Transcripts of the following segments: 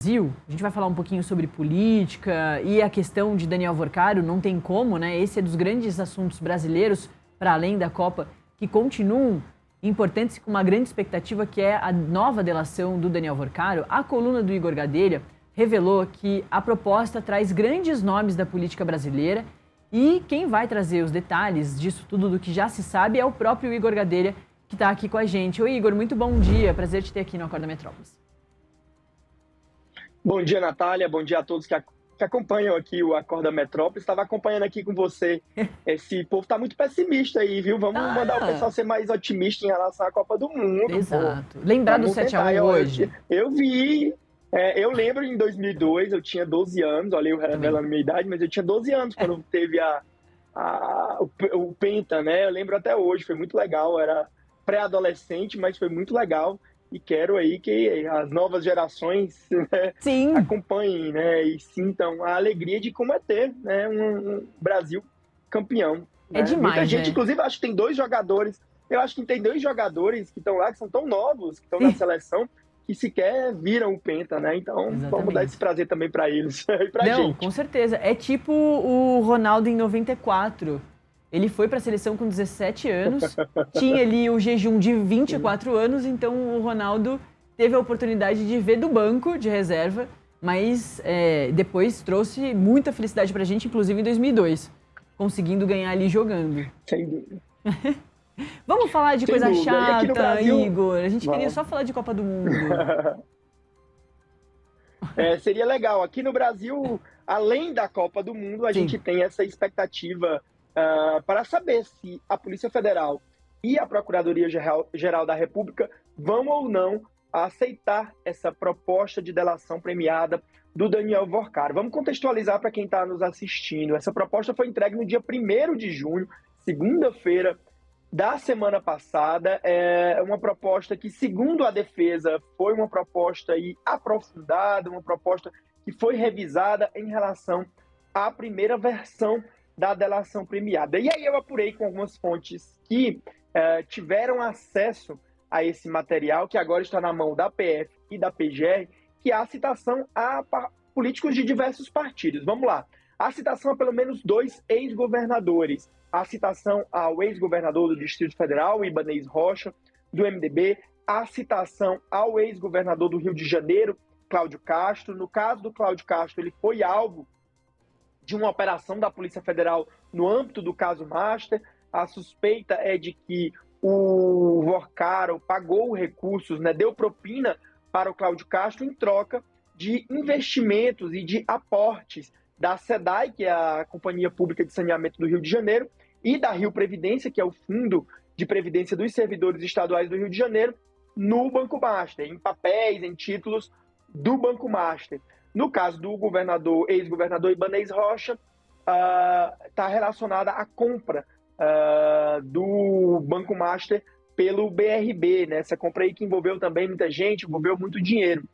Brasil, a gente vai falar um pouquinho sobre política e a questão de Daniel Worcaro, não tem como, né? Esse é dos grandes assuntos brasileiros, para além da Copa, que continuam importantes com uma grande expectativa, que é a nova delação do Daniel Worcaro. A coluna do Igor Gadelha revelou que a proposta traz grandes nomes da política brasileira e quem vai trazer os detalhes disso tudo, do que já se sabe, é o próprio Igor Gadelha, que está aqui com a gente. Oi, Igor, muito bom dia, prazer te ter aqui no Acorda Metrópolis. Bom dia, Natália. Bom dia a todos que acompanham aqui o Acorda Metrópolis. Estava acompanhando aqui com você. Esse povo está muito pessimista aí, viu? Vamos mandar o pessoal ser mais otimista em relação à Copa do Mundo. Exato. Pô. Lembrar do Vamos 7-1 hoje? Eu vi. Eu lembro em 2002, eu tinha 12 anos. Olha, eu revelando minha idade, mas eu tinha 12 anos quando teve o Penta, né? Eu lembro até hoje, foi muito legal. Eu era pré-adolescente, mas foi muito legal. E quero aí que as novas gerações, né, Sim. acompanhem, né, e sintam a alegria de como é ter, né, um Brasil campeão. É Né? demais, Muita gente, né? inclusive, acho que tem dois jogadores, eu acho que tem dois jogadores que estão lá, que são tão novos, que estão na seleção, que sequer viram o Penta, né? Então, Exatamente. Vamos dar esse prazer também para eles e pra Não, gente. com certeza. É tipo o Ronaldo em 94. Ele foi para a seleção com 17 anos, tinha ali o jejum de 24 anos, então o Ronaldo teve a oportunidade de ver do banco de reserva, mas depois trouxe muita felicidade pra gente, inclusive em 2002, conseguindo ganhar ali jogando. Sem dúvida. Vamos falar de Sem coisa dúvida. E aqui no chata, Brasil... Igor. A gente queria Vamos. só falar de Copa do Mundo. Seria legal. Aqui no Brasil, além da Copa do Mundo, a gente tem essa expectativa para saber se a Polícia Federal e a Procuradoria-Geral da República vão ou não aceitar essa proposta de delação premiada do Daniel Worcaro. Vamos contextualizar para quem está nos assistindo. Essa proposta foi entregue no dia 1º de junho, segunda-feira da semana passada. É uma proposta que, segundo a defesa, foi uma proposta aprofundada, uma proposta que foi revisada em relação à primeira versão da delação premiada. E aí eu apurei com algumas fontes que tiveram acesso a esse material, que agora está na mão da PF e da PGR, que há citação a políticos de diversos partidos. Vamos lá. Há citação a pelo menos 2 ex-governadores. Há citação ao ex-governador do Distrito Federal, Ibanez Rocha, do MDB. Há citação ao ex-governador do Rio de Janeiro, Cláudio Castro. No caso do Cláudio Castro, ele foi alvo de uma operação da Polícia Federal no âmbito do caso Master. A suspeita é de que o Worcaro pagou recursos, né, deu propina para o Cláudio Castro em troca de investimentos e de aportes da SEDAI, que é a Companhia Pública de Saneamento do Rio de Janeiro, e da Rio Previdência, que é o Fundo de Previdência dos Servidores Estaduais do Rio de Janeiro, no Banco Master, em papéis, em títulos do Banco Master. No caso do ex-governador Ibanez Rocha, está relacionada à compra do Banco Master pelo BRB, né? Essa compra aí que envolveu também muita gente, envolveu muito dinheiro.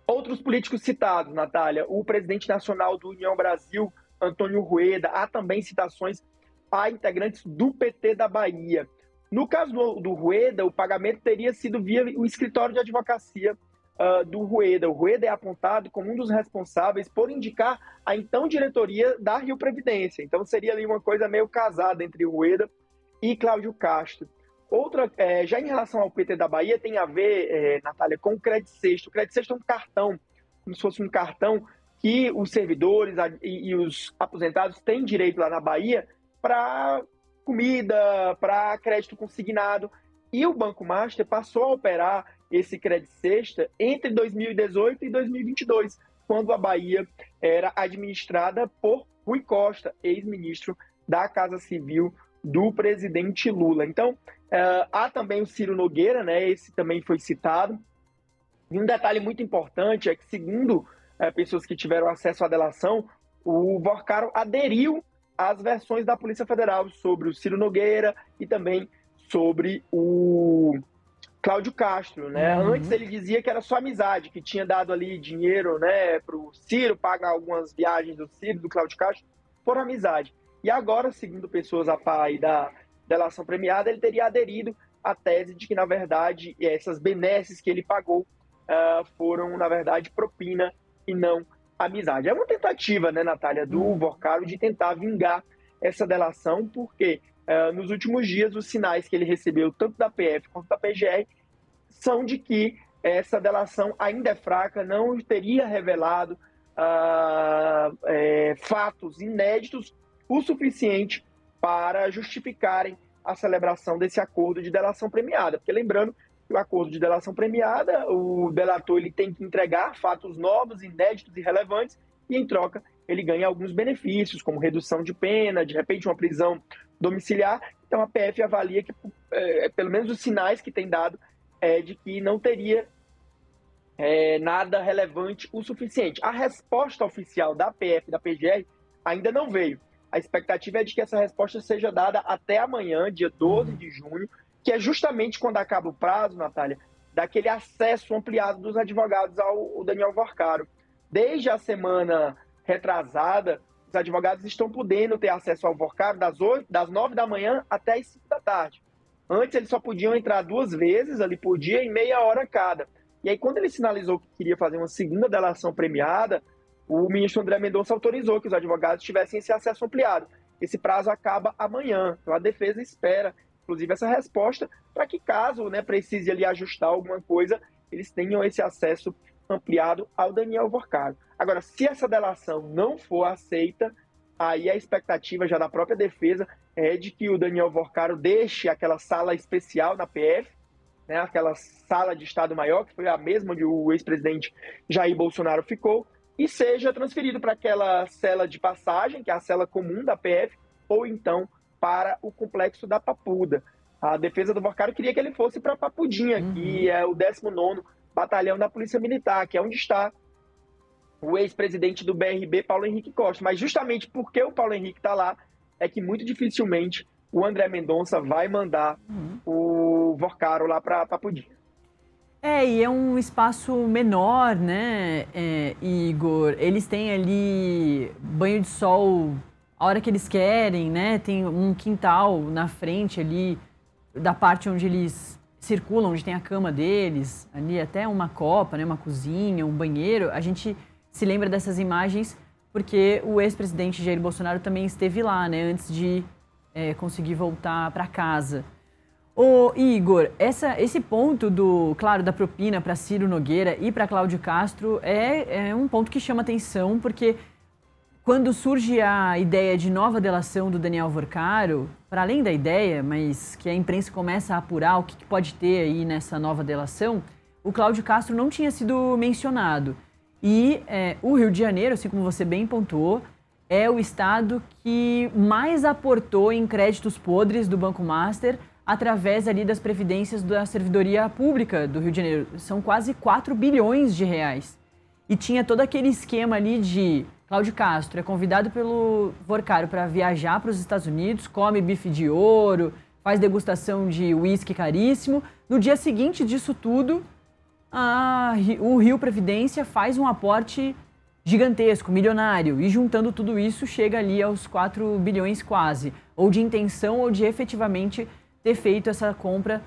Outros políticos citados, Natália, o presidente nacional do União Brasil, Antônio Rueda. Há também citações a integrantes do PT da Bahia. No caso do Rueda, o pagamento teria sido via o escritório de advocacia do Rueda. O Rueda é apontado como um dos responsáveis por indicar a então diretoria da Rio Previdência. Então seria ali uma coisa meio casada entre o Rueda e Cláudio Castro. Outra, já em relação ao PT da Bahia, tem a ver, Natália, com o Credit Sexto. O Credit Sexto é um cartão, como se fosse um cartão que os servidores e os aposentados têm direito lá na Bahia para comida, para crédito consignado. E o Banco Master passou a operar esse Credit Sexta entre 2018 e 2022, quando a Bahia era administrada por Rui Costa, ex-ministro da Casa Civil do presidente Lula. Então, há também o Ciro Nogueira, né? Esse também foi citado. E um detalhe muito importante é que, segundo pessoas que tiveram acesso à delação, o Worcaro aderiu às versões da Polícia Federal sobre o Ciro Nogueira e também sobre o Cláudio Castro, né? Antes ele dizia que era só amizade, que tinha dado ali dinheiro, né, para o Ciro, paga algumas viagens do Ciro, do Cláudio Castro, por amizade. E agora, segundo pessoas a par da delação premiada, ele teria aderido à tese de que, na verdade, essas benesses que ele pagou foram, na verdade, propina e não amizade. É uma tentativa, né, Natália, do Vorcaro de tentar vingar essa delação, porque nos últimos dias os sinais que ele recebeu, tanto da PF quanto da PGR, são de que essa delação ainda é fraca, não teria revelado fatos inéditos o suficiente para justificarem a celebração desse acordo de delação premiada. Porque lembrando que o acordo de delação premiada, o delator ele tem que entregar fatos novos, inéditos e relevantes, e em troca ele ganha alguns benefícios, como redução de pena, de repente uma prisão domiciliar. Então a PF avalia que, pelo menos os sinais que tem dado, de que não teria nada relevante o suficiente. A resposta oficial da PF e da PGR ainda não veio. A expectativa é de que essa resposta seja dada até amanhã, dia 12 de junho, que é justamente quando acaba o prazo, Natália, daquele acesso ampliado dos advogados ao Daniel Vorcaro. Desde a semana retrasada, os advogados estão podendo ter acesso ao Vorcaro das 9 da manhã até as 5 da tarde. Antes eles só podiam entrar 2 vezes ali por dia, em meia hora cada. E aí, quando ele sinalizou que queria fazer uma segunda delação premiada, o ministro André Mendonça autorizou que os advogados tivessem esse acesso ampliado. Esse prazo acaba amanhã. Então, a defesa espera, inclusive, essa resposta para que, caso precise ali ajustar alguma coisa, eles tenham esse acesso ampliado ao Daniel Vorcaro. Agora, se essa delação não for aceita, aí a expectativa já da própria defesa é de que o Daniel Vorcaro deixe aquela sala especial na PF, aquela sala de Estado-Maior, que foi a mesma onde o ex-presidente Jair Bolsonaro ficou, e seja transferido para aquela cela de passagem, que é a cela comum da PF, ou então para o complexo da Papuda. A defesa do Vorcaro queria que ele fosse para Papudinha, que é o 19º Batalhão da Polícia Militar, que é onde está o ex-presidente do BRB, Paulo Henrique Costa. Mas justamente porque o Paulo Henrique está lá, é que muito dificilmente o André Mendonça vai mandar o Vorcaro lá para Papudinha. E é um espaço menor, né, Igor? Eles têm ali banho de sol a hora que eles querem, né? Tem um quintal na frente ali, da parte onde eles circulam, onde tem a cama deles, ali até uma copa, né, uma cozinha, um banheiro. A gente se lembra dessas imagens porque o ex-presidente Jair Bolsonaro também esteve lá, né, antes de conseguir voltar para casa. Ô, Igor, esse ponto da propina para Ciro Nogueira e para Cláudio Castro é um ponto que chama atenção, porque quando surge a ideia de nova delação do Daniel Vorcaro, para além da ideia, mas que a imprensa começa a apurar o que pode ter aí nessa nova delação, o Cláudio Castro não tinha sido mencionado. E o Rio de Janeiro, assim como você bem pontuou, é o estado que mais aportou em créditos podres do Banco Master através ali das previdências da Servidoria Pública do Rio de Janeiro. São quase 4 bilhões de reais. E tinha todo aquele esquema ali de Cláudio Castro é convidado pelo Vorcaro para viajar para os Estados Unidos, come bife de ouro, faz degustação de uísque caríssimo. No dia seguinte disso tudo, o Rio Previdência faz um aporte gigantesco, milionário, e juntando tudo isso chega ali aos 4 bilhões quase, ou de intenção ou de efetivamente ter feito essa compra,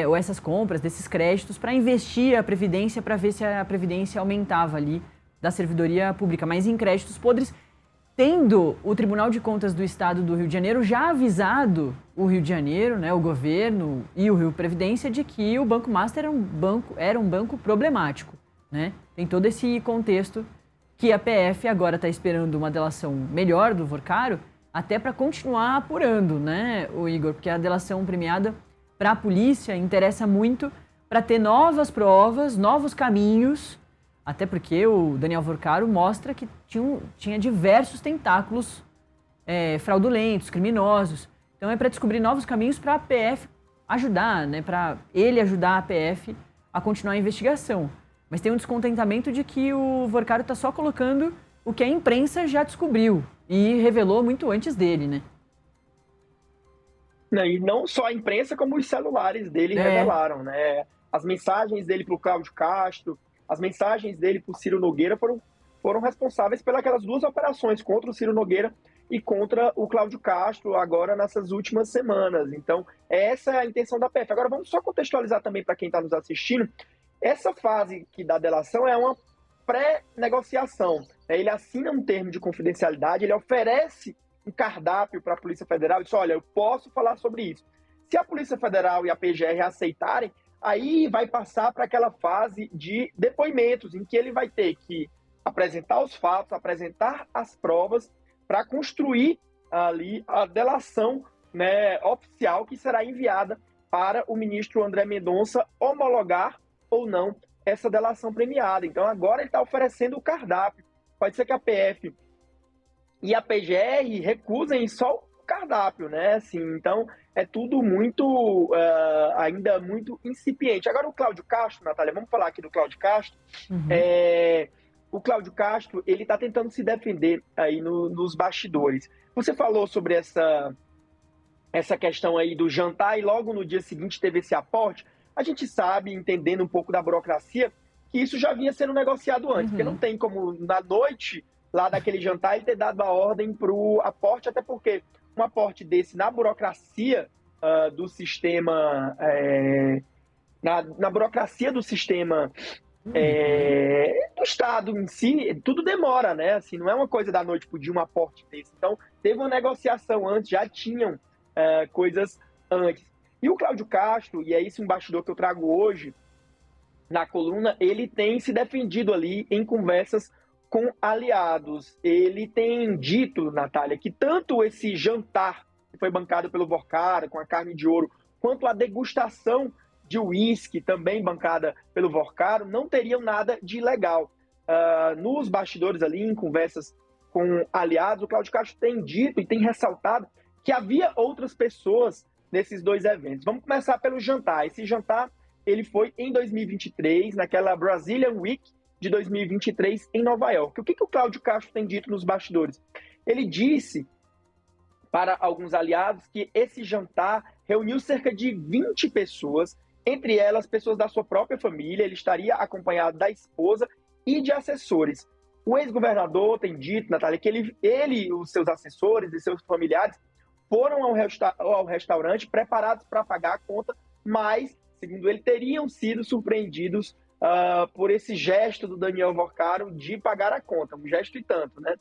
ou essas compras desses créditos para investir a Previdência, para ver se a Previdência aumentava ali da Servidoria Pública, mas em créditos podres, tendo o Tribunal de Contas do Estado do Rio de Janeiro já avisado o Rio de Janeiro, né, o governo e o Rio Previdência, de que o Banco Master era um banco problemático, né? Tem todo esse contexto que a PF agora está esperando uma delação melhor do Vorcaro, até para continuar apurando, né, o Igor? Porque a delação premiada para a polícia interessa muito para ter novas provas, novos caminhos, até porque o Daniel Vorcaro mostra que tinha diversos tentáculos fraudulentos, criminosos. Então é para descobrir novos caminhos para a PF ajudar, né, para ele ajudar a PF a continuar a investigação. Mas tem um descontentamento de que o Vorcaro está só colocando o que a imprensa já descobriu e revelou muito antes dele, né? E não só a imprensa, como os celulares dele revelaram, né? As mensagens dele para o Cláudio Castro, as mensagens dele para o Ciro Nogueira foram responsáveis pelas 2 operações, contra o Ciro Nogueira e contra o Cláudio Castro, agora nessas últimas semanas. Então, essa é a intenção da PF. Agora, vamos só contextualizar também para quem está nos assistindo Essa fase que da delação é uma pré-negociação. Ele assina um termo de confidencialidade, ele oferece um cardápio para a Polícia Federal e diz, olha, eu posso falar sobre isso. Se a Polícia Federal e a PGR aceitarem, aí vai passar para aquela fase de depoimentos, em que ele vai ter que apresentar os fatos, apresentar as provas para construir ali a delação, né, oficial que será enviada para o ministro André Mendonça homologar ou não essa delação premiada. Então agora ele está oferecendo o cardápio. Pode ser que a PF e a PGR recusem só o cardápio, né? Assim, então é tudo muito, ainda muito incipiente. Agora o Cláudio Castro, Natália, vamos falar aqui do Cláudio Castro. O Cláudio Castro, ele está tentando se defender aí nos bastidores. Você falou sobre essa questão aí do jantar e logo no dia seguinte teve esse aporte. A gente sabe, entendendo um pouco da burocracia, que isso já vinha sendo negociado antes, porque não tem como, na noite lá daquele jantar, ele ter dado a ordem para o aporte, até porque um aporte desse na burocracia do sistema, na burocracia do sistema do Estado em si, tudo demora, né? Assim, não é uma coisa da noite pro dia um aporte desse. Então, teve uma negociação antes, já tinham coisas antes. E o Cláudio Castro, e é esse um bastidor que eu trago hoje na coluna, ele tem se defendido ali em conversas com aliados. Ele tem dito, Natália, que tanto esse jantar que foi bancado pelo Vorcara com a carne de ouro, quanto a degustação de uísque, também bancada pelo Vorcaro, não teriam nada de ilegal. Nos bastidores ali, em conversas com aliados, o Cláudio Castro tem dito e tem ressaltado que havia outras pessoas nesses dois eventos. Vamos começar pelo jantar. Esse jantar, ele foi em 2023, naquela Brazilian Week de 2023 em Nova York. O que o Cláudio Castro tem dito nos bastidores? Ele disse para alguns aliados que esse jantar reuniu cerca de 20 pessoas, entre elas pessoas da sua própria família. Ele estaria acompanhado da esposa e de assessores. O ex-governador tem dito, Natália, que ele, os seus assessores e seus familiares foram ao restaurante preparados para pagar a conta, mas, segundo ele, teriam sido surpreendidos por esse gesto do Daniel Vorcaro de pagar a conta, um gesto e tanto, né?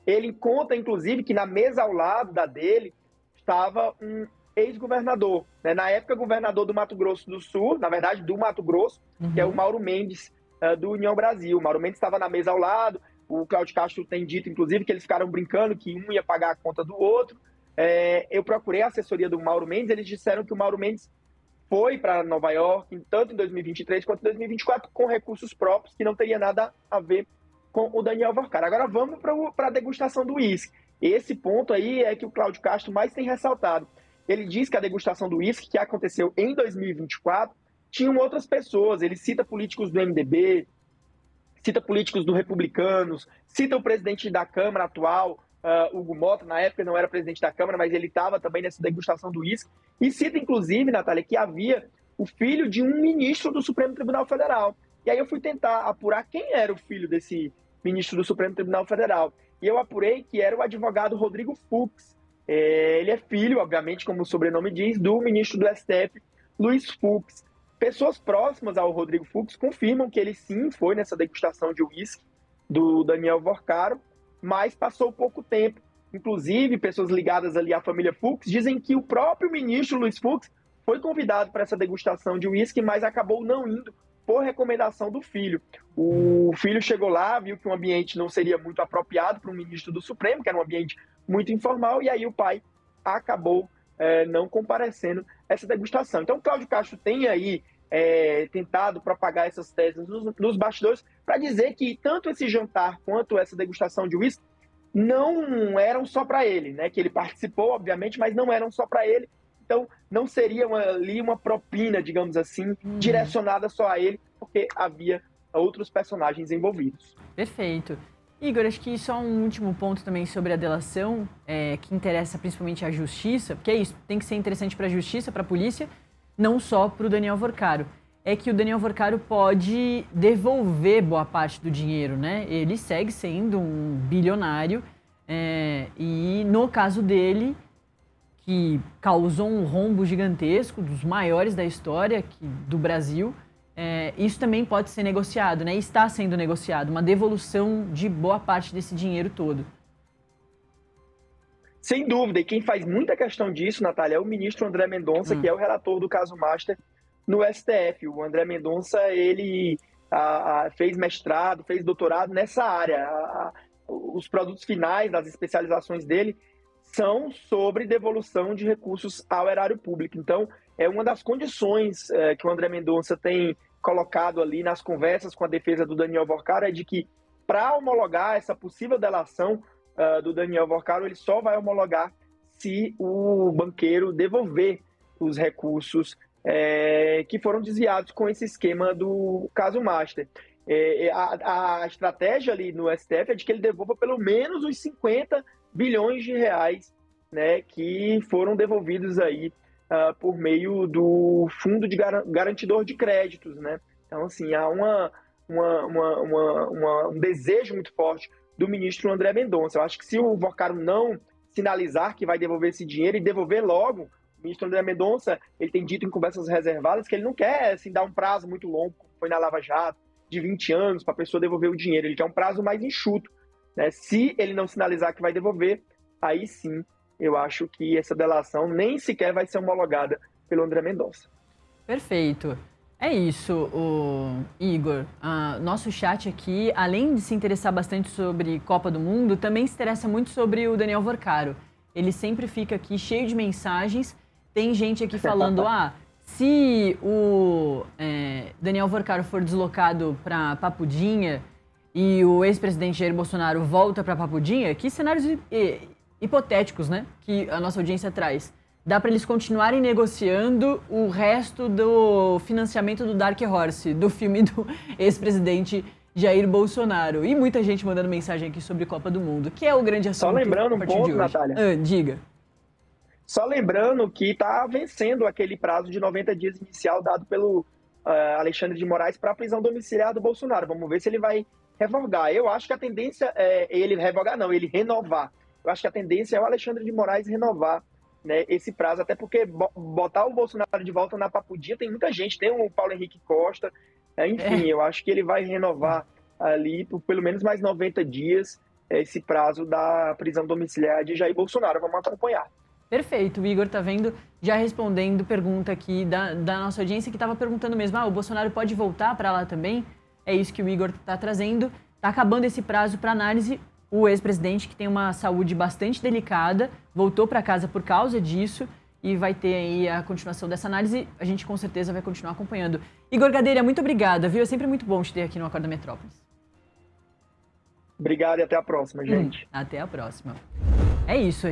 Ele conta, inclusive, que na mesa ao lado da dele estava um ex-governador, né? Na época, governador do Mato Grosso do Sul, na verdade, do Mato Grosso, que é o Mauro Mendes, do União Brasil. O Mauro Mendes estava na mesa ao lado. O Cláudio Castro tem dito, inclusive, que eles ficaram brincando que um ia pagar a conta do outro. Eu procurei a assessoria do Mauro Mendes, eles disseram que o Mauro Mendes foi para Nova York, tanto em 2023 quanto em 2024, com recursos próprios, que não teria nada a ver com o Daniel Vorcaro. Agora vamos para a degustação do uísque. Esse ponto aí é que o Cláudio Castro mais tem ressaltado. Ele diz que a degustação do uísque, que aconteceu em 2024, tinham outras pessoas. Ele cita políticos do MDB, cita políticos do Republicanos, cita o presidente da Câmara atual, Hugo Mota, na época não era presidente da Câmara, mas ele estava também nessa degustação do uísque, e cita, inclusive, Natália, que havia o filho de um ministro do Supremo Tribunal Federal. E aí eu fui tentar apurar quem era o filho desse ministro do Supremo Tribunal Federal, e eu apurei que era o advogado Rodrigo Fux. Ele é filho, obviamente, como o sobrenome diz, do ministro do STF, Luiz Fux. Pessoas próximas ao Rodrigo Fux confirmam que ele sim foi nessa degustação de uísque do Daniel Vorcaro, mas passou pouco tempo. Inclusive, pessoas ligadas ali à família Fux dizem que o próprio ministro Luiz Fux foi convidado para essa degustação de uísque, mas acabou não indo por recomendação do filho. O filho chegou lá, viu que o ambiente não seria muito apropriado para um ministro do Supremo, que era um ambiente muito informal, e aí o pai acabou não comparecendo a essa degustação. Então, o Cláudio Castro tem aí tentado propagar essas teses nos bastidores para dizer que tanto esse jantar quanto essa degustação de uísque não eram só para ele, né? Que ele participou, obviamente, mas não eram só para ele. Então, não seria ali uma propina, digamos assim, direcionada só a ele, porque havia outros personagens envolvidos. Perfeito. Igor, acho que só um último ponto também sobre a delação, que interessa principalmente à justiça, porque é isso, tem que ser interessante para a justiça, para a polícia, não só para o Daniel Vorcaro. É que o Daniel Vorcaro pode devolver boa parte do dinheiro, né? Ele segue sendo um bilionário e no caso dele, que causou um rombo gigantesco, dos maiores da história do Brasil, isso também pode ser negociado, né? Está sendo negociado, uma devolução de boa parte desse dinheiro todo. Sem dúvida, e quem faz muita questão disso, Natália, é o ministro André Mendonça, que é o relator do caso Master no STF. O André Mendonça, ele fez mestrado, fez doutorado nessa área. Os produtos finais das especializações dele são sobre devolução de recursos ao erário público. Então, é uma das condições que o André Mendonça tem colocado ali nas conversas com a defesa do Daniel Worcaro, é de que, para homologar essa possível delação do Daniel Worcaro, ele só vai homologar se o banqueiro devolver os recursos que foram desviados com esse esquema do caso Master. A estratégia ali no STF é de que ele devolva pelo menos os 50 bilhões de reais, né, que foram devolvidos aí por meio do Fundo de Garantidor de Créditos, né? Então, assim, há um desejo muito forte do ministro André Mendonça. Eu acho que se o Worcaro não sinalizar que vai devolver esse dinheiro e devolver logo, o ministro André Mendonça, ele tem dito em conversas reservadas que ele não quer assim, dar um prazo muito longo, como foi na Lava Jato, de 20 anos para a pessoa devolver o dinheiro. Ele quer um prazo mais enxuto, né? Se ele não sinalizar que vai devolver, aí sim eu acho que essa delação nem sequer vai ser homologada pelo André Mendonça. Perfeito. É isso, Igor. Nosso chat aqui, além de se interessar bastante sobre Copa do Mundo, também se interessa muito sobre o Daniel Worcaro. Ele sempre fica aqui cheio de mensagens. Tem gente aqui falando, se o Daniel Worcaro for deslocado para Papudinha e o ex-presidente Jair Bolsonaro volta para Papudinha, que cenários hipotéticos, né, que a nossa audiência traz. Dá para eles continuarem negociando o resto do financiamento do Dark Horse, do filme do ex-presidente Jair Bolsonaro. E muita gente mandando mensagem aqui sobre Copa do Mundo, que é o grande assunto. Só lembrando um ponto, Natália. Diga. Só lembrando que está vencendo aquele prazo de 90 dias inicial dado pelo Alexandre de Moraes para a prisão domiciliar do Bolsonaro. Vamos ver se ele vai revogar. Eu acho que a tendência é ele revogar, não, ele renovar. Eu acho que a tendência é o Alexandre de Moraes renovar, né, esse prazo, até porque botar o Bolsonaro de volta na Papudinha tem muita gente, tem o Paulo Henrique Costa, enfim, eu acho que ele vai renovar ali por pelo menos mais 90 dias esse prazo da prisão domiciliar de Jair Bolsonaro. Vamos acompanhar. Perfeito, o Igor tá vendo, já respondendo pergunta aqui da nossa audiência que estava perguntando mesmo, o Bolsonaro pode voltar para lá também? É isso que o Igor está trazendo. Tá acabando esse prazo para análise. O ex-presidente, que tem uma saúde bastante delicada, voltou para casa por causa disso e vai ter aí a continuação dessa análise. A gente com certeza vai continuar acompanhando. Igor Gadelha, muito obrigada, viu? É sempre muito bom te ter aqui no Acorda Metrópolis. Obrigado e até a próxima, gente. Até a próxima. É isso,